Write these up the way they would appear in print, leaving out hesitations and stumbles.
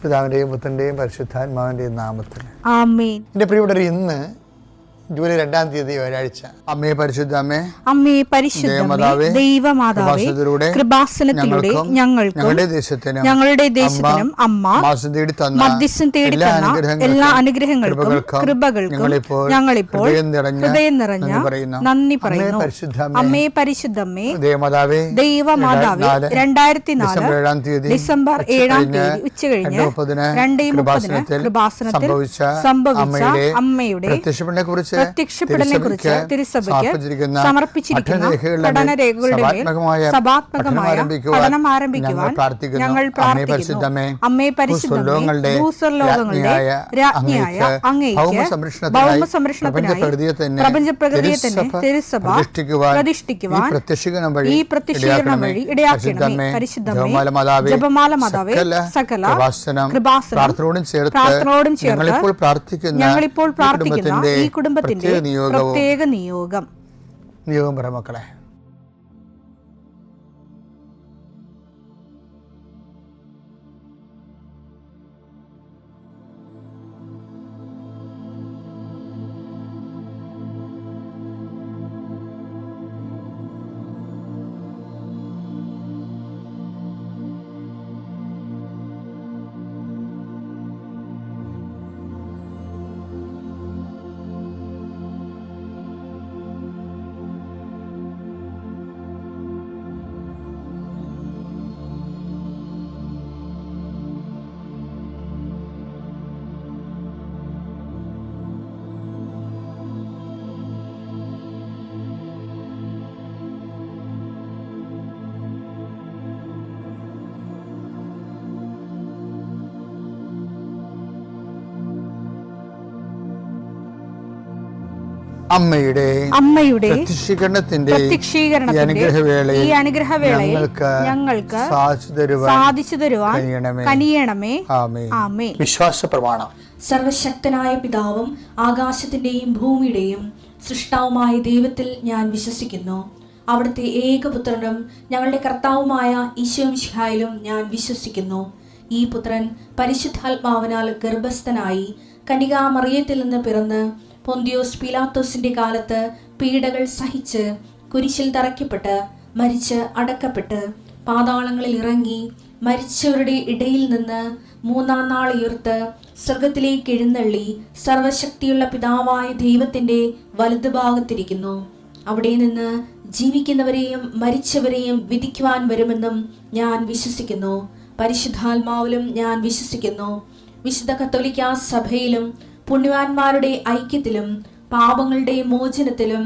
പിതാവിൻ്റെയും പുത്രൻ്റെയും പരിശുദ്ധാത്മാവിൻ്റെയും നാമത്തിൽ ആമേൻ. എൻ്റെ പ്രിയപ്പെട്ടവർ, ഇന്ന് ജൂലൈ 2-ാം തീയതി വ്യാഴാഴ്ച. അമ്മേ പരിശുദ്ധ അമ്മേ, അമ്മേ പരിശുദ്ധമേ, ദൈവമാതാവേ, കൃപാസനത്തിലൂടെ ഞങ്ങളുടെ ദേശത്തിനും അമ്മ മധ്യസ്ഥം തേടി തന്ന എല്ലാ അനുഗ്രഹങ്ങൾക്കും കൃപകൾക്കും ഞങ്ങളിപ്പോൾ ഹൃദയം നിറഞ്ഞ നന്ദി പറയുന്നു. അമ്മേ പരിശുദ്ധമേ, ദൈവമാതാവേ, 2004 ഡിസംബർ 7-ാം തീയതി ഉച്ചകഴിഞ്ഞ് 2:30 കൃപാസനത്തിൽ സംഭവിച്ച അമ്മയുടെ പ്രത്യക്ഷപ്പെടലിനെക്കുറിച്ച് തിരുസഭയ്ക്ക് സമർപ്പിച്ചിരിക്കുന്ന പഠനരേഖകളുടെ മേൽ സഭാത്മകമായ പഠനം ആരംഭിക്കുവാൻ ഞങ്ങൾ പ്രാർത്ഥിക്കുന്നു. അമ്മേ പരിശുദ്ധമേ, ഭൂസ്വർലോകങ്ങളുടെ രാജ്ഞിയായ അങ്ങേയ്ക്ക് ഭൗമസംരക്ഷണത്തിനായി പ്രപഞ്ചപ്രകൃതിയെ തന്നെ തിരുസഭ പ്രതിഷ്ഠിക്കുവാൻ ഈ പ്രത്യക്ഷീകരണം വഴി ഇടയാക്കണമേ. പരിശുദ്ധമേ, ജപമാല മാതാവേ, സകല കൃപാസനം പ്രാർത്ഥനയോടും ചേർത്ത് ഞങ്ങളിപ്പോൾ പ്രാർത്ഥിക്കുന്ന ഈ കുടുംബത്തിന്റെ പ്രത്യേക നിയോഗം പറ മക്കളെ. അമ്മയുടെ പ്രത്യക്ഷീകരണത്തിന്റെ ഈ അനുഗ്രഹവേളയിൽ ഞങ്ങൾക്ക് സാധിച്ചു തരുവാൻ കനിയണമേ. ആമേൻ. വിശ്വാസ പ്രമാണം. സർവശക്തനായ പിതാവും ആകാശത്തിന്റെയും ഭൂമിയുടെയും സൃഷ്ടാവുമായ ദൈവത്തിൽ ഞാൻ വിശ്വസിക്കുന്നു. അവിടുത്തെ ഏകപുത്രനും ഞങ്ങളുടെ കർത്താവുമായ ഈശോമിശിഹായിലും ഞാൻ വിശ്വസിക്കുന്നു. ഈ പുത്രൻ പരിശുദ്ധാത്മാവിനാൽ ഗർഭസ്ഥനായി കന്യകാമറിയത്തിൽ നിന്ന് പിറന്ന് പൊന്തിയോസ് പീലാത്തോസിന്റെ കാലത്ത് പീഡകൾ സഹിച്ച് കുരിശിൽ തറയ്ക്കപ്പെട്ട് മരിച്ച് അടക്കപ്പെട്ട് പാതാളങ്ങളിൽ ഇറങ്ങി മരിച്ചവരുടെ ഇടയിൽ നിന്ന് 3-ാം നാൾ ഉയർത്ത് സ്വർഗത്തിലേക്ക് എഴുന്നള്ളി സർവശക്തിയുള്ള പിതാവായ ദൈവത്തിന്റെ വലതുഭാഗത്തിരിക്കുന്നു. അവിടെ നിന്ന് ജീവിക്കുന്നവരെയും മരിച്ചവരെയും വിധിക്കുവാൻ വരുമെന്നും ഞാൻ വിശ്വസിക്കുന്നു. പരിശുദ്ധാത്മാവിലും ഞാൻ വിശ്വസിക്കുന്നു. വിശുദ്ധ കത്തോലിക്കാ സഭയിലും പുണ്യവാന്മാരുടെ ഐക്യത്തിലും പാപങ്ങളുടെ മോചനത്തിലും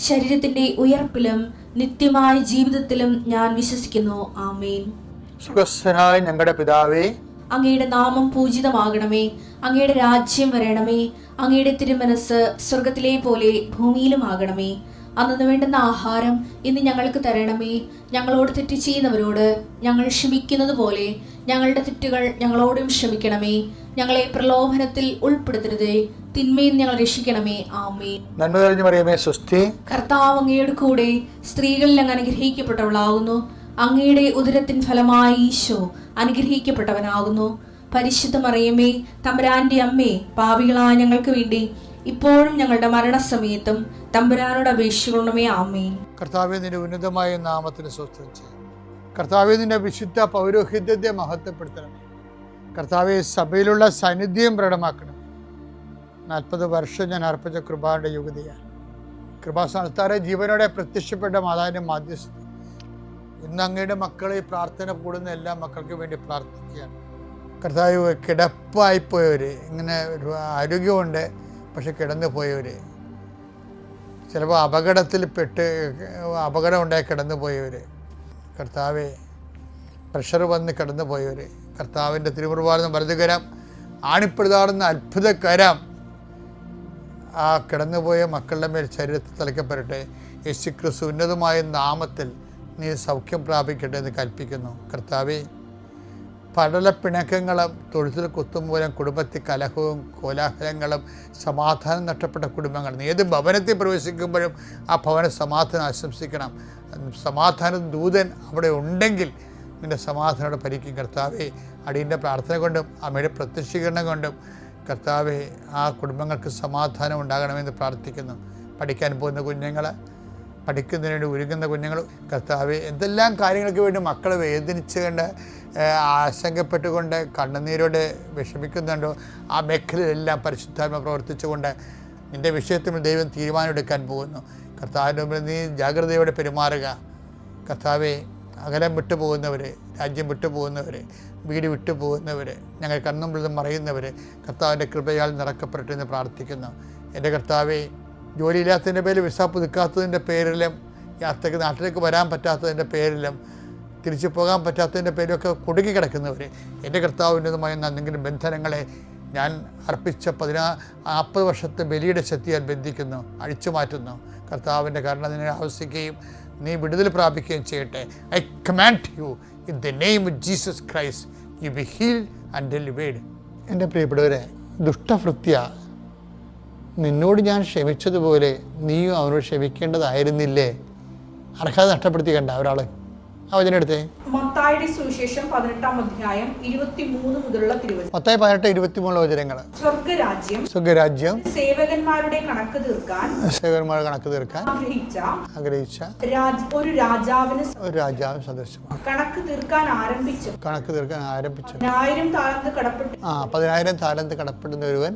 ശരീരത്തിന്റെ ഉയർപ്പിലും നിത്യമായ ജീവിതത്തിലും ഞാൻ വിശ്വസിക്കുന്നു. ആമേൻ. സുഖസ്ഥനായ ഞങ്ങളുടെ പിതാവേ, അങ്ങയുടെ നാമം പൂജിതമാകണമേ. അങ്ങയുടെ രാജ്യം വരണമേ. അങ്ങയുടെ തിരുമനസ് സ്വർഗത്തിലെ പോലെ ഭൂമിയിലും ആകണമേ. അന്നു വേണ്ടുന്ന ആഹാരം ഇന്ന് ഞങ്ങൾക്ക് തരണമേ. ഞങ്ങളോട് തെറ്റ് ചെയ്യുന്നവരോട് ഞങ്ങൾ ക്ഷമിക്കുന്നത് പോലെ ഞങ്ങളുടെ തെറ്റുകൾ ഞങ്ങളോടും ക്ഷമിക്കണമേ. ഞങ്ങളെ പ്രലോഭനത്തിൽ ഉൾപ്പെടുത്തരുതേ, തിന്മയിൽ ഞങ്ങൾ രക്ഷിക്കണമേ. ആമേൻ. നന്മ നിറഞ്ഞ മറിയമേ, സ്വസ്തി. കർത്താവ് അങ്ങയുടെ കൂടെ സ്ത്രീകളിൽ അങ്ങ് അനുഗ്രഹിക്കപ്പെട്ടവളാകുന്നു. അങ്ങയുടെ ഉദരത്തിൻ ഫലമായി ഈശോ അനുഗ്രഹിക്കപ്പെട്ടവനാകുന്നു. പരിശുദ്ധ മറിയമേ, തമ്പുരാന്റെ അമ്മേ, പാപികളായ ഞങ്ങൾക്ക് വേണ്ടി ഇപ്പോഴും ഞങ്ങളുടെ മരണസമയത്തും തമ്പുരാനോട് അപേക്ഷിക്കണമേ. ആമേൻ. കർത്താവേ, നിന്റെ ഉന്നതമായ നാമത്തിന് സ്തോത്രം ചെയ്യും. കർത്താവേ, നിന്റെ വിശുദ്ധ പൗരോഹിത്യത്തെ മഹത്വപ്പെടുത്തണമേ. കർത്താവെ, സഭയിലുള്ള സാന്നിധ്യം പ്രകടമാക്കണം. 40 വർഷം ഞാൻ അർപ്പിച്ച കൃപാന്റെ യുഗതിയാണ്. കൃപാസ്ഥാനത്താറെ ജീവനോടെ പ്രത്യക്ഷപ്പെട്ട മാതാവിന്റെ മാധ്യസ്ഥ ഇന്ന് അങ്ങയുടെ മക്കളെ പ്രാർത്ഥന കൂടുന്ന എല്ലാ മക്കൾക്കും വേണ്ടി പ്രാർത്ഥിക്കുകയാണ്. കർത്താവ്, കിടപ്പായിപ്പോയവർ, ഇങ്ങനെ ഒരു ആരോഗ്യമുണ്ട് പക്ഷെ കിടന്നു പോയവർ, ചിലപ്പോൾ അപകടം ഉണ്ടായി കിടന്നു പോയവർ, കർത്താവെ പ്രഷർ വന്ന് കിടന്നു പോയവർ, കർത്താവിൻ്റെ തിരുമുറുവാർന്ന വലതുകരം ആണിപ്പെടുതാടുന്ന അത്ഭുതകരം ആ കിടന്നുപോയ മക്കളുടെ മേൽ ശരീരത്തിൽ തലയ്ക്കപ്പെടട്ടെ. യേശുക്രിസ്തു ഉന്നതമായ നാമത്തിൽ നീ സൗഖ്യം പ്രാപിക്കട്ടെ എന്ന് കൽപ്പിക്കുന്നു. കർത്താവെ, പടലപ്പിണക്കങ്ങളും തൊഴുത്തിൽ കുത്തും മൂലം കുടുംബത്തിൽ കലഹവും കോലാഹലങ്ങളും സമാധാനം നഷ്ടപ്പെട്ട കുടുംബങ്ങൾ, നീ ഏത് ഭവനത്തിൽ പ്രവേശിക്കുമ്പോഴും ആ ഭവന സമാധാനം ആശംസിക്കണം. സമാധാന ദൂതൻ അവിടെ ഉണ്ടെങ്കിൽ നിൻ്റെ സമാധാനോടെ ഭരിക്കും. കർത്താവെ, അടിയൻ്റെ പ്രാർത്ഥന കൊണ്ടും അമ്മയുടെ പ്രത്യക്ഷീകരണം കൊണ്ടും കർത്താവെ ആ കുടുംബങ്ങൾക്ക് സമാധാനം ഉണ്ടാകണമെന്ന് പ്രാർത്ഥിക്കുന്നു. പഠിക്കാൻ പോകുന്ന കുഞ്ഞുങ്ങൾ, പഠിക്കുന്നതിന് വേണ്ടി ഒരുങ്ങുന്ന കുഞ്ഞുങ്ങൾ, കർത്താവെ എന്തെല്ലാം കാര്യങ്ങൾക്ക് വേണ്ടി മക്കൾ വേദനിച്ചുകൊണ്ട് ആശങ്കപ്പെട്ടുകൊണ്ട് കണ്ണുനീരോടെ വിഷമിക്കുന്നുണ്ടോ ആ മേഖലയിലെല്ലാം പരിശുദ്ധാത്മ പ്രവർത്തിച്ചുകൊണ്ട് നിൻ്റെ വിഷയത്തിൽ ദൈവം തീരുമാനമെടുക്കാൻ പോകുന്നു. കർത്താവിൻ്റെ മുമ്പിൽ നീ ജാഗ്രതയോടെ പെരുമാറുക. കർത്താവെ അകലം വിട്ടു പോകുന്നവർ, രാജ്യം വിട്ടു പോകുന്നവർ, വീട് വിട്ടു പോകുന്നവർ, ഞങ്ങൾ കണ്ണും മറയുന്നവർ കർത്താവിൻ്റെ കൃപയാൽ നിറക്കപ്പെട്ടെന്ന് പ്രാർത്ഥിക്കുന്നു. എൻ്റെ കർത്താവെ ജോലിയില്ലാത്തതിൻ്റെ പേരിൽ വിസ പുതുക്കാത്തതിൻ്റെ പേരിലും യാത്രയ്ക്ക് നാട്ടിലേക്ക് വരാൻ പറ്റാത്തതിൻ്റെ പേരിലും തിരിച്ചു പോകാൻ പറ്റാത്തതിൻ്റെ പേരിലൊക്കെ കുടുങ്ങിക്കിടക്കുന്നവർ എൻ്റെ കർത്താവിൻ്റെതുമായ എന്തെങ്കിലും ബന്ധനങ്ങളെ ഞാൻ അർപ്പിച്ച 40 വർഷത്തെ ബലിയുടെ ശക്തിയാൽ ബന്ധിക്കുന്നു, അഴിച്ചു മാറ്റുന്നു. കർത്താവിൻ്റെ കരുണ നിന്നെ ആവശ്യിക്കുകയും നീ വിടുതൽ പ്രാപിക്കുകയും ചെയ്യട്ടെ. I command you in the name of Jesus Christ U B healed and delivered. എൻ്റെ പ്രിയപ്പെട്ടവരെ, ദുഷ്ടഭൃത്യ നിന്നോട് ഞാൻ ക്ഷമിച്ചതുപോലെ നീയും അവനോട് ക്ഷമിക്കേണ്ടതായിരുന്നില്ലേ? അർഹത നഷ്ടപ്പെടുത്തി കണ്ട ഒരാൾ. ആ വചനം എടുത്തേ. മത്തായിയുടെ സുവിശേഷം 18-ാം അധ്യായം 23 മുതലുള്ള തിരുവചനം. മത്തായി 18-23 വചനങ്ങൾ. സ്വർഗ്ഗരാജ്യം സേവകന്മാരുടെ കണക്ക് തീർക്കാൻ ആഗ്രഹിച്ച ഒരു രാജാവിന് സദൃശമാണ്. കണക്ക് തീർക്കാൻ ആരംഭിച്ചു 10,000 താലന്ത് കടപ്പെടുന്ന ഒരുവൻ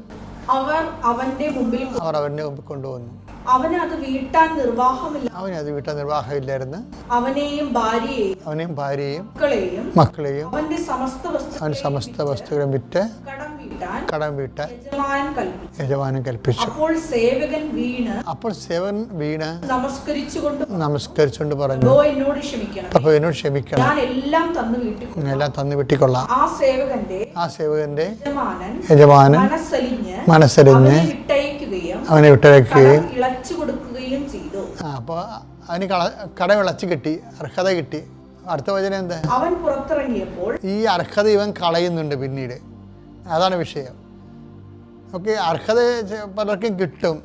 അവർ അവന്റെ മുമ്പിൽ കൊണ്ടുവന്നു. അവന് അത് വീട്ടാൻ നിർവാഹമില്ലായിരുന്നു. അവനെയും ഭാര്യയെയും മക്കളെയും അവന്റെ സമസ്ത വസ്തുക്കളും വിറ്റ് കടം വീട്ടാൻ യജമാനൻ കൽപ്പിച്ചു. അപ്പോൾ സേവകൻ വീണ് നമസ്കരിച്ചുകൊണ്ട് പറഞ്ഞു, എന്നോട് ക്ഷമിക്കണം, ഞാൻ എല്ലാം തന്നു വീട്ടിക്കൊള്ളാം. ആ സേവകന്റെ യജമാനൻ മനസ്സലിഞ്ഞ് അവനെ വിട്ടയക്കുകയും ചെയ്തു. അപ്പോൾ അവന് കടവിളച്ച് കിട്ടി, അർഹത കിട്ടി. അടുത്ത വചനം എന്താ? അവൻ പുറത്തിറങ്ങിയപ്പോൾ ഈ അർഹത ഇവൻ കളയുന്നുണ്ട് പിന്നീട്. അതാണ് വിഷയം. ഓക്കെ, അർഹത പലർക്കും കിട്ടും,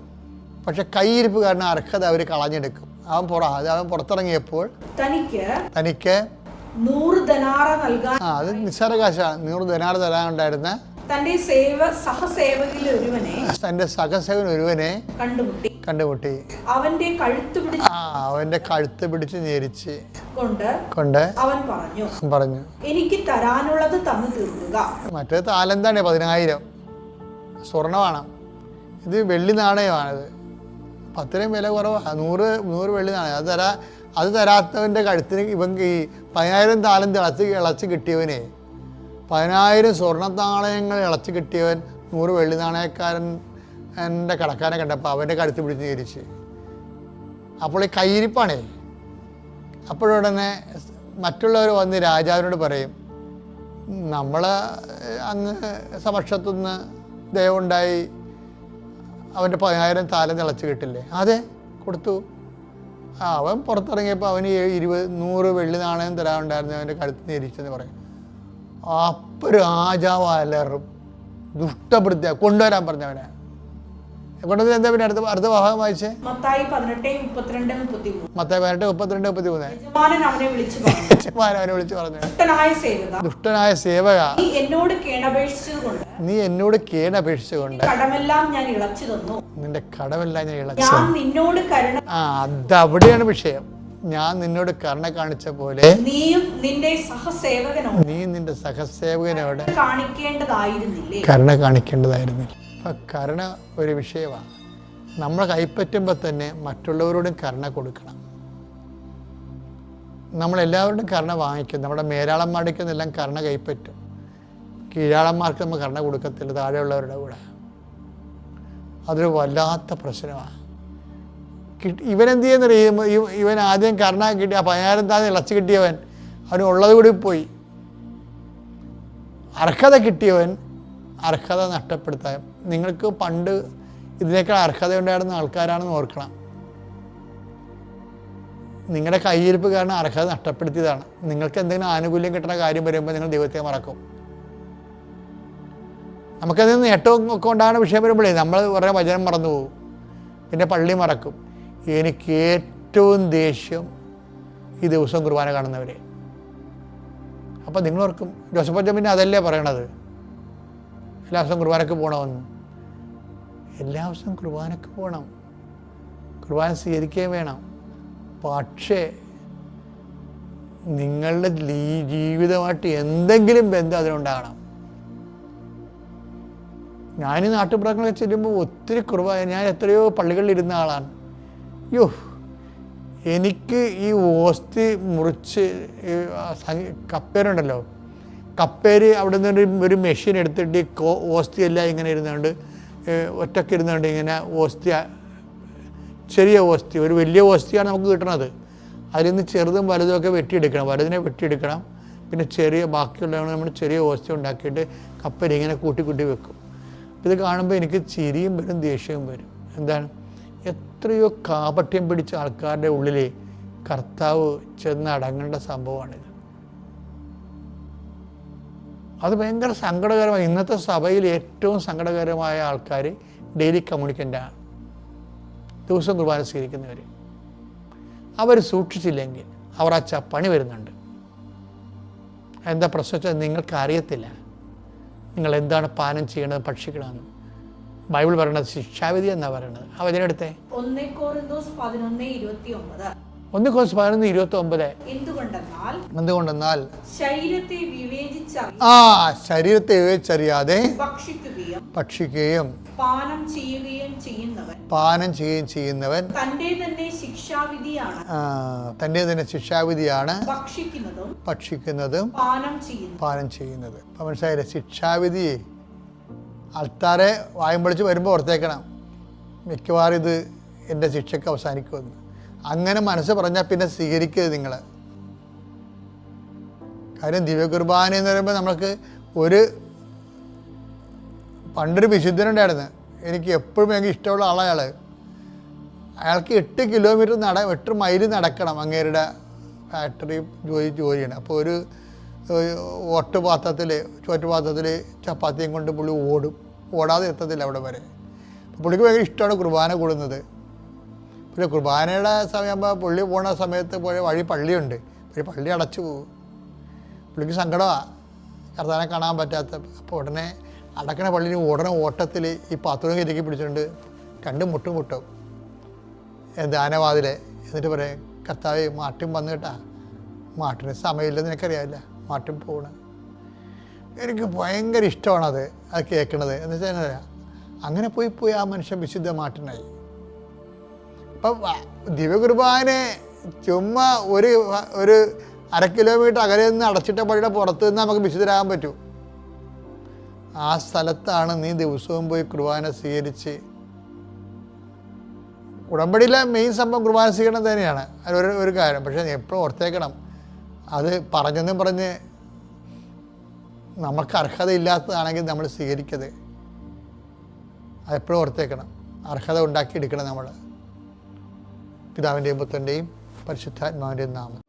പക്ഷെ കൈയിരിപ്പ് കാരണം അർഹത അവർ കളഞ്ഞെടുക്കും. അവൻ പുറത്തിറങ്ങിയപ്പോൾ തനിക്ക് 100 ദനാറ നൽകാൻ, അത് നിസ്സാര കാശാണ്, 100 ദനാറ തരാനുണ്ടായിരുന്ന തന്റെ സഹസേവകൻ ഒരുവനെ കണ്ടുമുട്ടി. അവന്റെ കഴുത്ത് പിടിച്ച് ഞെരിച്ച് കൊണ്ട് അവൻ പറഞ്ഞു, എനിക്ക് തരാനുള്ളത് തന്നു തീർക്കുക. മറ്റേ താലന്താണ് 10,000 സ്വർണ്ണമാണ്. ഇത് വെള്ളി നാണയമാണിത്. 10 വില കുറവാണ്. 100 വെള്ളി നാണയം. അത് തരാത്തവൻ്റെ കഴുത്തിന് ഇവൻ ഈ 10,000 താലന്ത് ഇളച്ച് കിട്ടിയവനെ, 10,000 സ്വർണ്ണ നാണയങ്ങൾ ഇളച്ച് കിട്ടിയവൻ 100 വെള്ളി നാണയക്കാരൻ എൻ്റെ കടക്കാരനെ കണ്ടപ്പോൾ അവൻ്റെ കഴുത്ത് പിടിച്ച് ഞെരിച്ച്. അപ്പോൾ ഈ കയ്യിരിപ്പാണേ. അപ്പോഴുടനെ മറ്റുള്ളവർ വന്ന് രാജാവിനോട് പറയും, നമ്മൾ അങ്ങ് സമക്ഷത്തുനിന്ന് ദയവുണ്ടായി അവൻ്റെ 10,000 താലന്ത് ഇളച്ച് കിട്ടില്ലേ? അതെ, കൊടുത്തു. അവൻ പുറത്തിറങ്ങിയപ്പോൾ അവന് 100 വെള്ളി നാണയം തരാനുണ്ടായിരുന്നു, അവൻ്റെ കഴുത്ത് ഞെരിച്ചെന്ന് പറയും. അപ്പോൾ രാജാവ് അലറും, ദുഷ്ടഭൃത്യ കൊണ്ടുവരാൻ പറഞ്ഞവനെ കൊണ്ടുവന്ന്. എന്താ പിന്നെ അടുത്ത ഭാഗം വായിച്ചേ? മത്തായി 18:32-33. മത്തായി 18:32-33. യജമാനൻ അവനെ വിളിച്ചു പറഞ്ഞു, ദുഷ്ടനായ സേവക, നീ എന്നോട് കേണപേക്ഷിച്ചുകൊണ്ട് നിന്റെ കടമെല്ലാം ഞാൻ ഇളച്ചു. അതവിടെയാണ് വിഷയം. ഞാൻ നിന്നോട് കരുണ കാണിച്ച പോലെ നീ നിന്റെ സഹസേവകനോട് കരുണ കാണിക്കേണ്ടതായിരുന്നില്ല. അപ്പം കരുണ ഒരു വിഷയമാണ്. നമ്മൾ കൈപ്പറ്റുമ്പോൾ തന്നെ മറ്റുള്ളവരോടും കരുണ കൊടുക്കണം. നമ്മളെല്ലാവരോടും കരുണ വാങ്ങിക്കും. നമ്മുടെ മേലാളന്മാർക്കെന്നെല്ലാം കരുണ കൈപ്പറ്റും. കീഴാളന്മാർക്ക് നമ്മൾ കരുണ കൊടുക്കത്തില്ല, താഴെയുള്ളവരുടെ കൂടെ. അതൊരു വല്ലാത്ത പ്രശ്നമാണ്. ഇവനെന്ത് ചെയ്യുന്നറിയുമ്പോൾ ഇവൻ ആദ്യം കരുണ കിട്ടി, ആ 10,000 താഴെ ഇളച്ച് കിട്ടിയവൻ അവന് ഉള്ളത് കൂടി പോയി. അർഹത കിട്ടിയവൻ അർഹത നഷ്ടപ്പെടുത്താൻ. നിങ്ങൾക്ക് പണ്ട് ഇതിനേക്കാൾ അർഹത ഉണ്ടായിരുന്ന ആൾക്കാരാണെന്ന് ഓർക്കണം. നിങ്ങളുടെ കയ്യിരിപ്പ് കാരണം അർഹത നഷ്ടപ്പെടുത്തിയതാണ്. നിങ്ങൾക്ക് എന്തെങ്കിലും ആനുകൂല്യം കിട്ടുന്ന കാര്യം വരുമ്പോൾ നിങ്ങൾ ദൈവത്തെ മറക്കും. നമുക്കതിൽ നിന്ന് നേട്ടവും ഒക്കെ ഉണ്ടാകുന്ന വിഷയം വരുമ്പോഴേ നമ്മൾ കുറേ വചനം മറന്നു പോകും, പിന്നെ പള്ളി മറക്കും. എനിക്ക് ഏറ്റവും ദേഷ്യം ഈ ദിവസം കുർബാന കാണുന്നവരെ. അപ്പം നിങ്ങളോർക്കും ജോസഫച്ചൻ പിന്നെ അതല്ലേ പറയണത് എല്ലാ ദിവസവും കുർബാനക്ക് പോകണമെന്ന്. എല്ലാ ദിവസവും കുർബാനക്ക് പോകണം, കുർബാന സ്വീകരിക്കുകയും വേണം. പക്ഷേ നിങ്ങളുടെ ജീവിതമായിട്ട് എന്തെങ്കിലും ബന്ധം അതിനുണ്ടാകണം. ഞാൻ ഈ നാട്ടുപുറങ്ങളൊക്കെ ചെല്ലുമ്പോൾ ഒത്തിരി കുർബാന, ഞാൻ എത്രയോ പള്ളികളിൽ ഇരുന്ന ആളാണ്. യോ, എനിക്ക് ഈ ഓസ്തി മുറിച്ച് കപ്പേരുണ്ടല്ലോ, കപ്പേര് അവിടെ നിന്ന് ഒരു മെഷീൻ എടുത്തിട്ട് ഈ ഓസ്തി എല്ലാം ഇങ്ങനെ ഇരുന്നുകൊണ്ട് ഒറ്റയ്ക്ക് ഇരുന്നുകൊണ്ട് ഇങ്ങനെ ഓസ്തി, ചെറിയ ഓസ്തി, ഒരു വലിയ ഓസ്തിയാണ് നമുക്ക് കിട്ടണത്. അതിൽ നിന്ന് ചെറുതും വലുതും ഒക്കെ വെട്ടിയെടുക്കണം, വലുതിനെ വെട്ടിയെടുക്കണം. പിന്നെ ചെറിയ ബാക്കിയുള്ളതാണ് നമ്മൾ ചെറിയ ഓസ്തി ഉണ്ടാക്കിയിട്ട് കപ്പേര് ഇങ്ങനെ കൂട്ടി കൂട്ടി വെക്കും. ഇത് കാണുമ്പോൾ എനിക്ക് ചിരിയും വരും, ദേഷ്യവും വരും. എന്താണ്, എത്രയോ കാപട്യം പിടിച്ച ആൾക്കാരുടെ ഉള്ളിൽ കർത്താവ് ചെന്നടങ്ങേണ്ട സംഭവമാണിത്. അത് ഭയങ്കര സങ്കടകരമായി. ഇന്നത്തെ സഭയിൽ ഏറ്റവും സങ്കടകരമായ ആൾക്കാർ ഡെയിലി കമ്മ്യൂണിക്കൻ്റാണ്, ദിവസം കുർബാന സ്വീകരിക്കുന്നവർ. അവർ സൂക്ഷിച്ചില്ലെങ്കിൽ അവർ ആ പണി വരുന്നുണ്ട്. എന്താ പ്രശ്നം വെച്ചാൽ നിങ്ങൾക്ക് അറിയത്തില്ല നിങ്ങൾ എന്താണ് പാനം ചെയ്യണത്, ഭക്ഷിക്കണമെന്ന്. ബൈബിൾ പറയണത് ശിക്ഷാവിധി എന്നാണ് പറയണത്. അതിനടുത്തെ 1 Korinthos 11:29. 1 Korinthos 11:29. എന്തുകൊണ്ടെന്നാൽ ശരീരത്തെ വിവേചിച്ചറിയാതെ ശരീരത്തെ വിവേചിച്ചറിയാതെ ഭക്ഷിക്കുകയും പാനം ചെയ്യുകയും ചെയ്യുന്നവൻ തന്റെ തന്നെ ശിക്ഷാവിധിയാണ് ഭക്ഷിക്കുന്നതും പാനം ചെയ്യുന്നത്. അപ്പം മനസ്സിലായില്ലേ, ശിക്ഷാവിധി ആൾക്കാരെ വായും പൊളിച്ച് വരുമ്പോൾ ഓർത്തേക്കണം, മിക്കവാറും ഇത് എൻ്റെ ശിക്ഷയ്ക്ക് അവസാനിക്കുമെന്ന്. അങ്ങനെ മനസ്സ് പറഞ്ഞാൽ പിന്നെ സ്വീകരിക്കരുത് നിങ്ങൾ. കാര്യം ദിവ്യകുർബാന എന്ന് പറയുമ്പോൾ നമ്മൾക്ക് പണ്ടൊരു വിശുദ്ധനുണ്ടായിരുന്നു, എനിക്ക് എപ്പോഴും എനിക്ക് ഇഷ്ടമുള്ള ആളയാൾ. അയാൾക്ക് 8 കിലോമീറ്റർ 8 മൈൽ നടക്കണം, അങ്ങേരുടെ ഫാക്ടറി ജോലിയാണ്. അപ്പോൾ ഒരു ചോറ്റുപാത്രത്തിൽ ചപ്പാത്തിയും കൊണ്ട് പുള്ളി ഓടാതെ എത്തത്തില്ല അവിടെ വരെ. പുള്ളിക്ക് ഭയങ്കര ഇഷ്ടമാണ് കുർബാന കൂടുന്നത്. പിന്നെ കുർബാനയുടെ സമയമാകുമ്പോൾ പുള്ളി പോണ സമയത്ത് പോയ വഴി പള്ളിയുണ്ട്, പക്ഷേ പള്ളി അടച്ചു പോകും. പുള്ളിക്ക് സങ്കടമാണ് കർത്താവിനെ കാണാൻ പറ്റാത്ത. അപ്പോൾ ഉടനെ അടക്കണ പള്ളിന് ഓട്ടത്തിൽ ഈ പാത്രവും കയറ്റി പിടിച്ചിട്ടുണ്ട് 2 മുട്ടും ദാനവാതിലെ. എന്നിട്ട് പറയും, കർത്താവ് മാട്ടിൻ വന്നു കേട്ടാ, മാട്ടിന് സമയമില്ലെന്ന് എനിക്കറിയാമില്ല, മാട്ടിൻ പോകണം. എനിക്ക് ഭയങ്കര ഇഷ്ടമാണത് കേൾക്കണത്. എന്ന് വെച്ചാൽ അങ്ങനെ പോയി ആ മനുഷ്യൻ വിശുദ്ധ മാട്ടിനായി. അപ്പം ദിവ്യകുർബാന ചുമ്മാ ഒരു 1/2 കിലോമീറ്റർ അകലെ നിന്ന് അടച്ചിട്ട പള്ളിയുടെ പുറത്ത് നിന്ന് നമുക്ക് വിശുദ്ധരാകാൻ പറ്റൂ. ആ സ്ഥലത്താണ് നീ ദിവസവും പോയി കുർബാന സ്വീകരിച്ച്. ഉടമ്പടിയിലെ മെയിൻ സംഭവം കുർബാന സ്വീകരണം തന്നെയാണ്, ഒരു കാര്യം. പക്ഷേ എപ്പോഴും ഓർത്തേക്കണം, അത് പറഞ്ഞ് നമുക്ക് അർഹതയില്ലാത്തതാണെങ്കിൽ നമ്മൾ സ്വീകരിക്കരുത്. അതെപ്പോഴും ഓർത്തേക്കണം. അർഹത ഉണ്ടാക്കിയെടുക്കണം നമ്മൾ. പിതാവിൻ്റെയും പുത്രൻ്റെയും പരിശുദ്ധാത്മാവിൻ്റെയും നാമം.